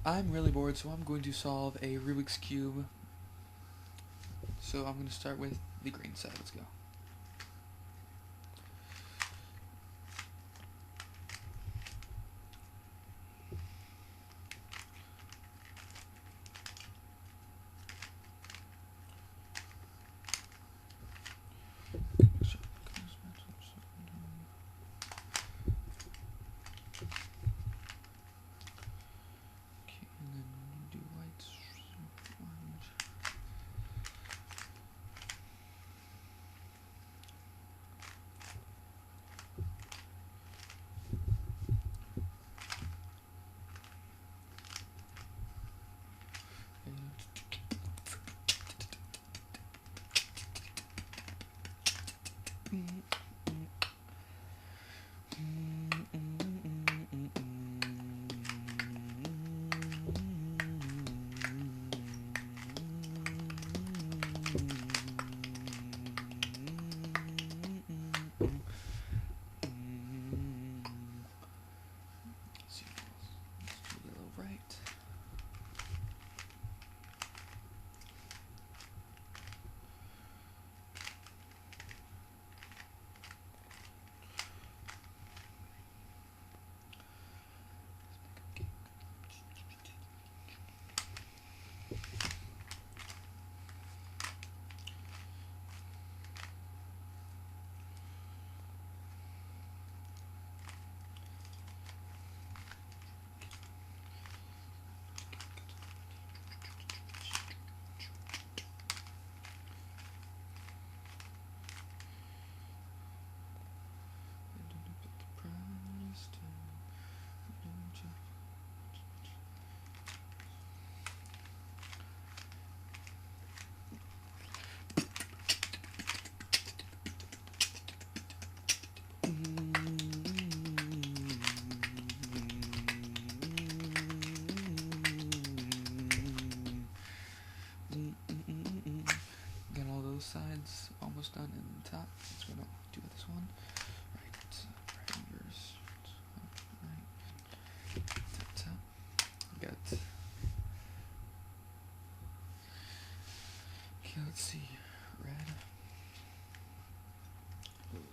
I'm really bored, so I'm going to solve a Rubik's Cube. So I'm going to start with the green side. Let's go. Got all those sides almost done in the top. That's what I'll do with this one. Right inverse, top. Got. Okay, let's see. Red. Right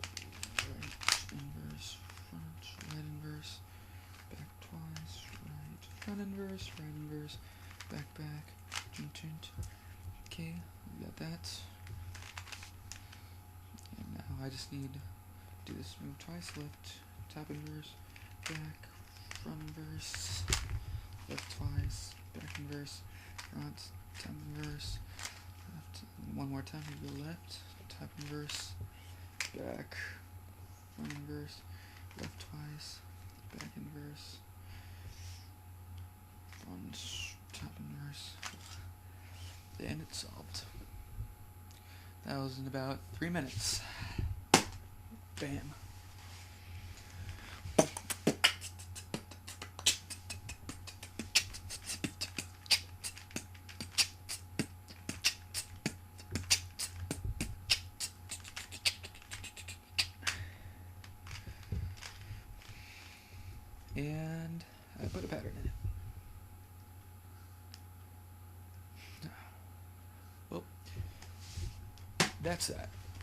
inverse, front, right inverse, back twice, right, front inverse, right inverse, back, tint. Okay, we got that. And now I just need to do this move twice, left, top inverse, back, front inverse, left twice, back inverse, front, top inverse, left, one more time, we go left, top inverse, back, front inverse, left twice, back inverse, front, top inverse, and it's solved. That was in about 3 minutes. Bam. And I put a pattern in it. Well, that's that.